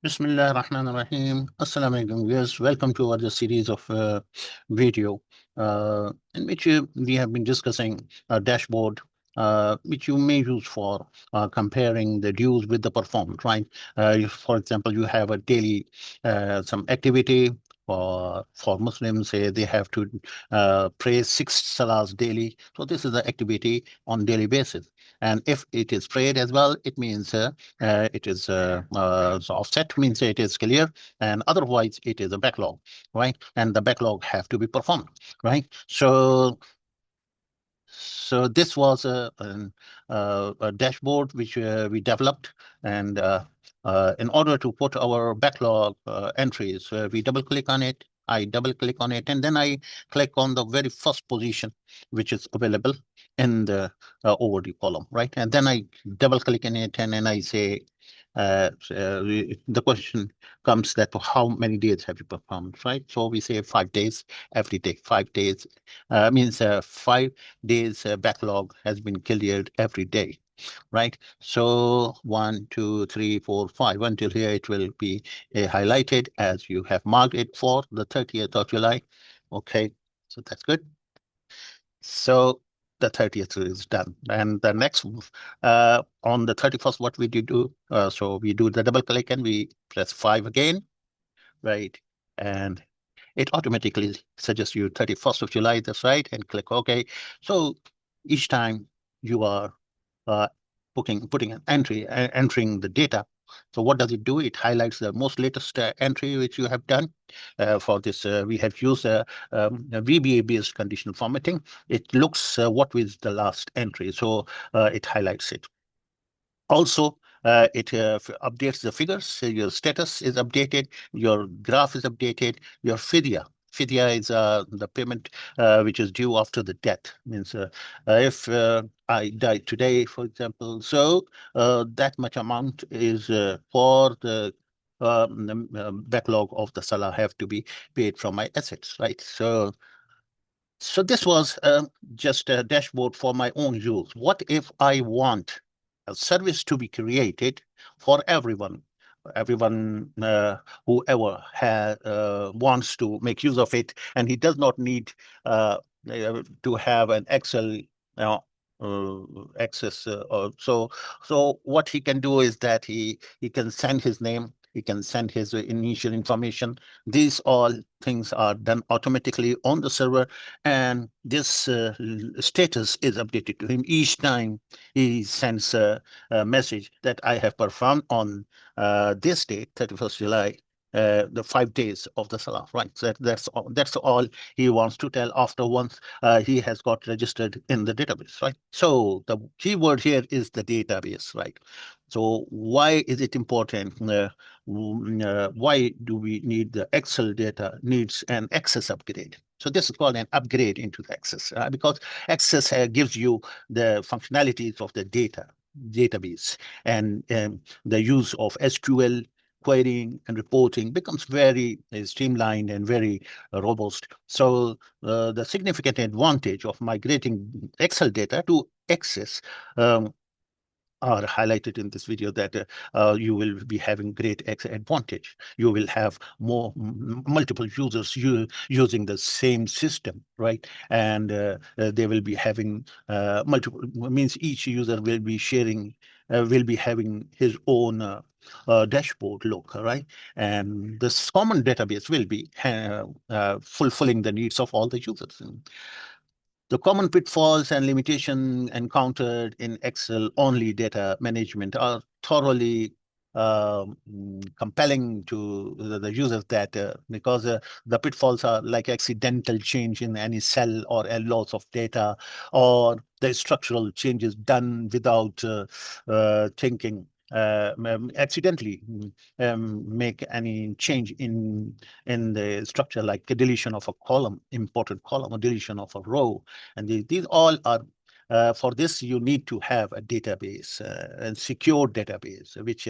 Bismillah ar-Rahman ar-Rahim. Assalamu alaikum, viewers. Welcome to our series of video in which we have been discussing a dashboard which you may use for comparing the dues with the performance, right? For example, you have a daily some activity for Muslims, say they have to pray 6 salahs daily. So this is the activity on daily basis. And if it is prayed as well, it means it is so offset means it is clear, and otherwise it is a backlog, right? And the backlog have to be performed, right? So this was a dashboard which we developed, and in order to put our backlog entries, we double click on it. I double click on it, and then I click on the very first position which is available in the overdue column, right? And then I double click in it, and then I say, the question comes that how many days have you performed, right? So we say 5 days every day. 5 days means 5 days backlog has been cleared every day, right? So 1, 2, 3, 4, 5 until here it will be highlighted as you have marked it for the 30th of July. Okay, so that's good. So the 30th is done. And the next, on the 31st, what we do, so we do the double click and we press 5 again, right? And it automatically suggests you 31st of July, that's right, and click OK. So each time you are uh, putting an entry, entering the data. So what does it do? It highlights the most latest entry which you have done. For this, we have used a VBA-based conditional formatting. It looks what was the last entry, so it highlights it. Also, it updates the figures. So your status is updated, your graph is updated, your fidya. Fidya is the payment which is due after the death. Means if I die today, for example, so that much amount is for the backlog of the salah have to be paid from my assets, right? So this was just a dashboard for my own use. What if I want a service to be created for everyone? Everyone whoever wants to make use of it, and he does not need to have an Excel access. So what he can do is that he can send his name, he can send his initial information. These all things are done automatically on the server, and this status is updated to him each time he sends a message that I have performed on this date, 31st July, the 5 days of the Salah, right? So that's all he wants to tell after once he has got registered in the database, right? So the keyword here is the database, right? So why is it important? Why do we need the Excel data needs an access upgrade? So this is called an upgrade into the Access because Access gives you the functionalities of the database, and the use of SQL querying and reporting becomes very streamlined and very robust. So the significant advantage of migrating Excel data to Access are highlighted in this video, that you will be having great advantage. You will have multiple users using the same system, right? And they will be having multiple, means each user will be sharing, will be having his own dashboard look, right? And this common database will be fulfilling the needs of all the users. The common pitfalls and limitations encountered in Excel-only data management are thoroughly compelling to the users, that because the pitfalls are like accidental change in any cell or a loss of data, or the structural changes done without thinking, accidentally make any change in the structure, like a deletion of a column, important column, or deletion of a row. And these all are, for this, you need to have a database, and secure database, which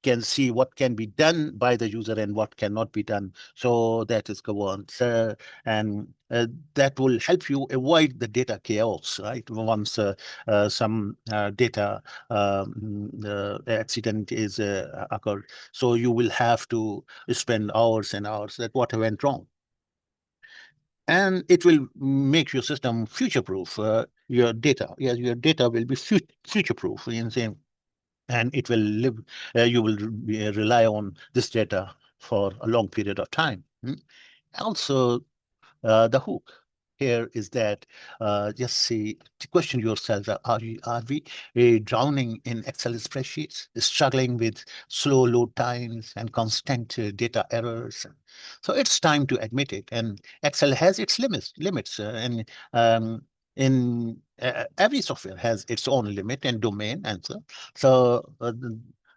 can see what can be done by the user and what cannot be done. So that is governed. And that will help you avoid the data chaos, right? Once some data accident is occurred. So you will have to spend hours and hours that what went wrong. And it will make your system future-proof. Your data, yes, your data will be future-proof. And it will live. You will rely on this data for a long period of time. Also, the hook here is that just see to question yourself: are we drowning in Excel spreadsheets, struggling with slow load times and constant data errors? So it's time to admit it. And Excel has its limits, and in every software has its own limit and domain answer. So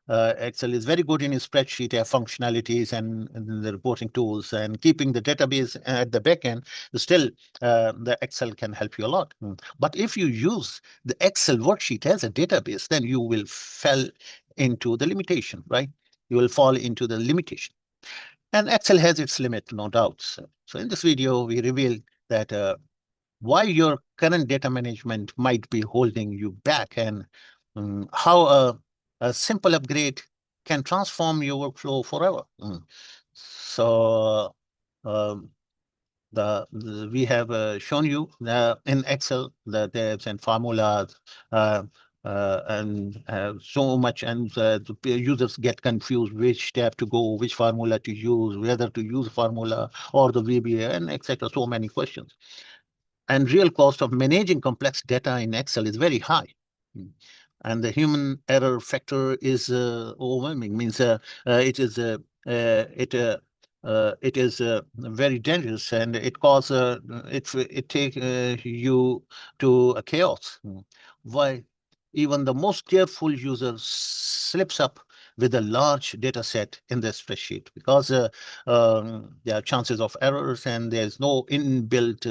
Excel is very good in its spreadsheet functionalities and the reporting tools, and keeping the database at the back end. Still, the Excel can help you a lot. But if you use the Excel worksheet as a database, then you will fall into the limitation, right? You will fall into the limitation. And Excel has its limit, no doubt. So in this video, we reveal that why your current data management might be holding you back, and how a simple upgrade can transform your workflow forever. So um, we have shown you in Excel the tabs and formulas, uh, and so much, and the users get confused which tab to go, which formula to use, whether to use formula or the VBA, and etc. So many questions. And real cost of managing complex data in Excel is very high. And the human error factor is overwhelming. Means it is very dangerous, and it take you to a chaos. Why? Even the most careful user slips up with a large data set in the spreadsheet, because there are chances of errors, and there's no inbuilt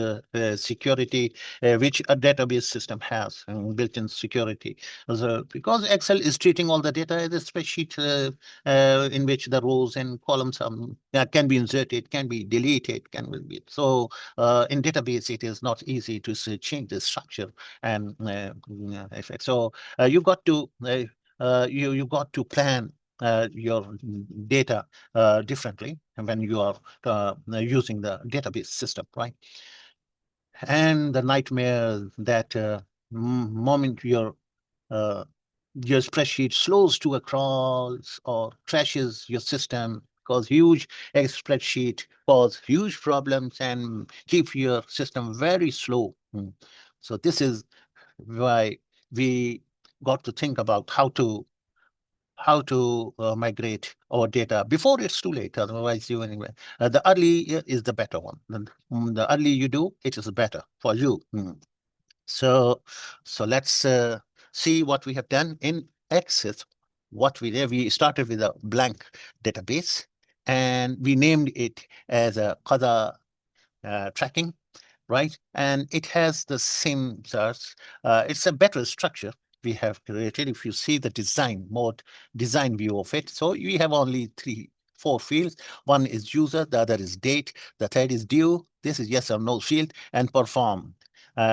security which a database system has, built-in security. So, because Excel is treating all the data as a spreadsheet in which the rows and columns can be inserted, can be deleted, so in database it is not easy to change the structure and effect. So you got to you got to plan your data differently when you are using the database system, right? And the nightmare that moment uh, your spreadsheet slows to a crawl or crashes your system, cause huge spreadsheet cause huge problems and keep your system very slow. So this is why we got to think about how to migrate our data before it's too late. Otherwise, you anyway. The early is the better one. The early you do, it is better for you. So, let's see what we have done in Access. What we did, we started with a blank database, and we named it as a Qada tracking, right? And it has the same source. It's a better structure we have created. If you see the design view of it, so we have only four fields. One is user, the other is date, the third is due. This is yes or no field, and perform.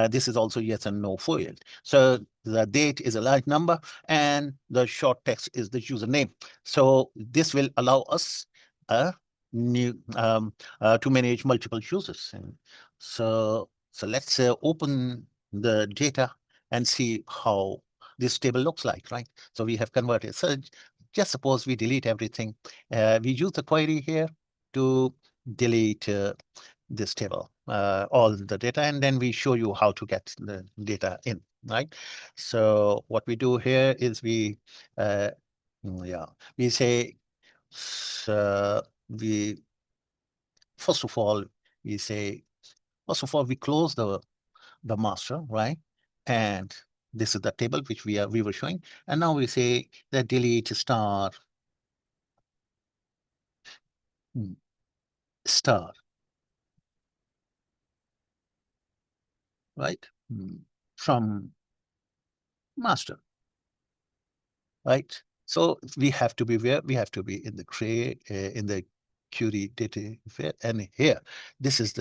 This is also yes and no field. So the date is a large number, and the short text is the username. So this will allow us a new to manage multiple users. And so let's open the data and see how this table looks like, right? So we have converted. So just suppose we delete everything. We use the query here to delete this table, all the data, and then we show you how to get the data in, right? So what we do here is uh, yeah, we say, we first of all, we say, first of all, we close the master, right? And this is the table which we were showing. And now we say that delete star star, right? From master, right? So we have to be where we have to be in the in the query data and here this is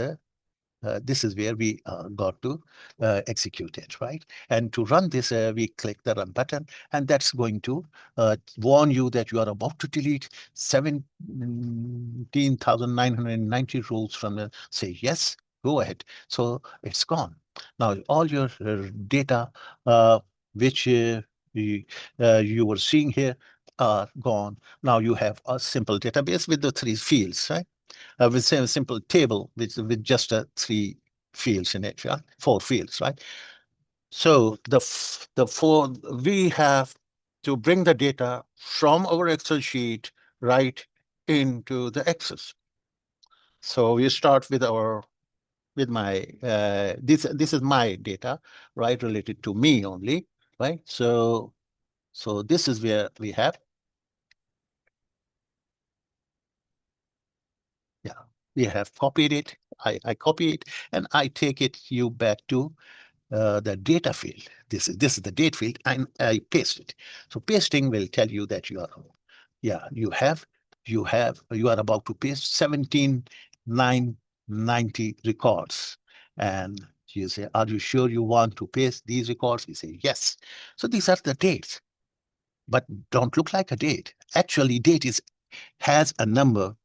where we got to execute it, right? And to run this, we click the run button, and that's going to warn you that you are about to delete 17,990 rows from the, say yes, go ahead. So it's gone. Now, all your data, which you were seeing here, are gone. Now you have a simple database with the 3 fields, right? With a simple table with just three fields in it, yeah? 4 fields, right? So the four we have to bring the data from our Excel sheet right into the Access. So we start with our with my this is my data, right, related to me only, right? So this is where we have, yeah, we have copied it. I copy it and I take it you back to the data field. This is the date field, and I paste it. So pasting will tell you that you are, yeah, you are about to paste 17,990 records, and you say, are you sure you want to paste these records? You say yes. So these are the dates, but don't look like a date. Actually, date is has a number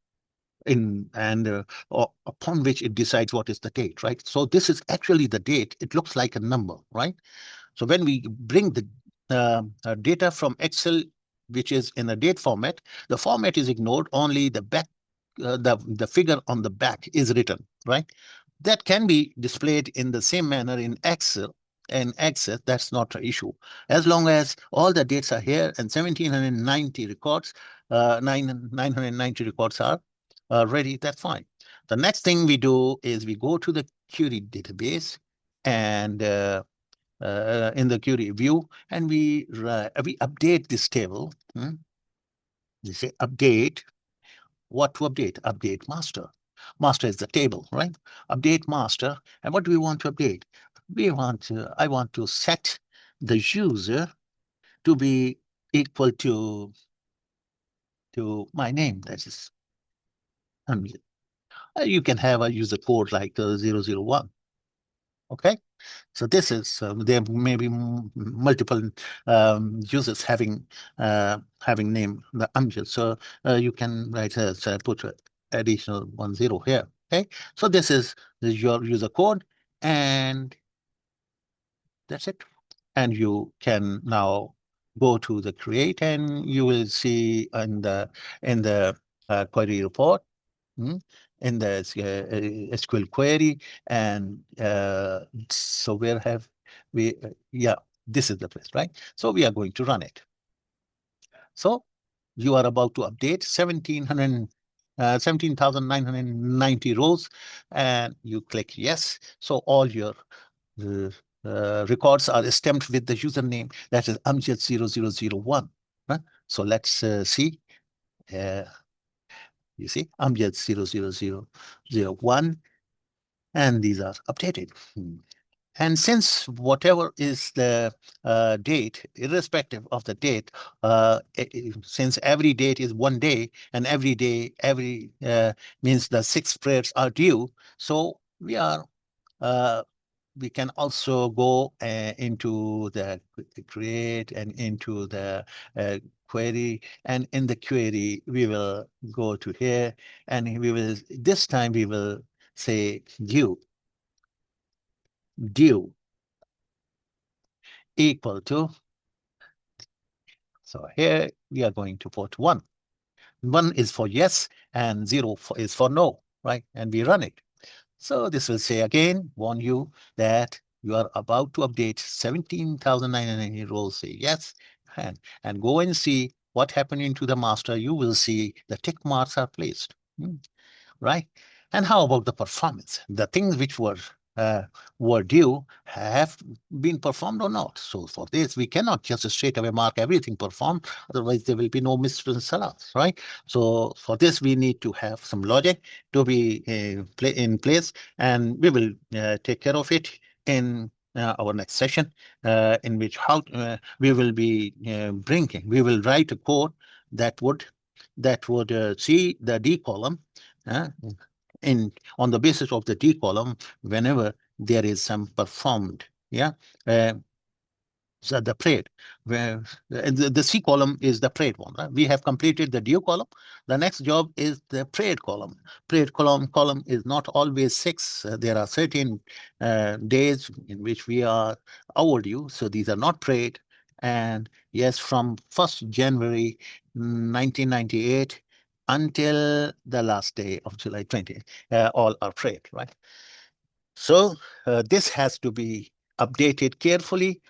in and or upon which it decides what is the date, right? So this is actually the date. It looks like a number, right? So when we bring the data from Excel, which is in a date format, the format is ignored. Only the back, the figure on the back is written, right? That can be displayed in the same manner in Excel. And Access, that's not an issue. As long as all the dates are here and 1790 records, 990 records are ready, that's fine. The next thing we do is we go to the query database and in the query view, and we update this table. You say update. What to update? Update master. Master is the table, right? Update master. And what do we want to update? I want to set the user to be equal to my name. That is, um, you can have a user code like 001. Okay. So this is there may be multiple users having name the Amjad. So you can write put a additional 10 here. Okay. So this is your user code, and that's it. And you can now go to the create, and you will see in the query report, in the SQL query, and so where have we? Yeah, this is the place, right? So we are going to run it. So you are about to update 17,990 rows, and you click yes. So all your uh, records are stamped with the username that is Amjad0001. Right? So let's see. Uh, you see, Amjad00001, and these are updated. And since whatever is the date, irrespective of the date, since every date is 1 day, and every day, every means the 6 prayers are due, so uh, we can also go into the create and into the query, and in the query we will go to here, and we will this time we will say due equal to, so here we are going to put 1. 1 is for yes, and 0 is for no, right? And we run it. So this will say again, warn you that you are about to update 17,990 rows. Say yes, and go and see what happened into the master. You will see the tick marks are placed. Right? And how about the performance? The things which were due have been performed or not. So for this, we cannot just straight away mark everything performed. Otherwise, there will be no missalats, right? So for this, we need to have some logic to be in place, and we will take care of it in our next session, in which how we will be we will write a code that would see the D column in on the basis of the D column whenever there is some performed. Uh, so the parade, where the C column is the parade one. Right? We have completed the due column. The next job is the parade column. Parade column is not always 6. There are certain days in which we are overdue. So these are not parade. And yes, from 1st January 1998 until the last day of July 20, all are parade, right? So this has to be updated carefully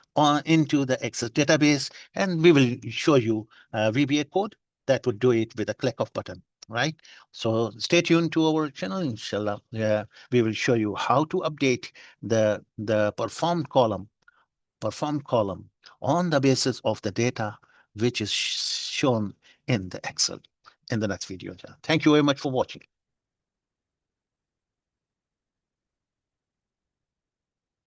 into the Access database, and we will show you VBA code that would do it with a click of button, right? So stay tuned to our channel, inshallah. We will show you how to update the performed column on the basis of the data which is shown in the Excel in the next video. Thank you very much for watching.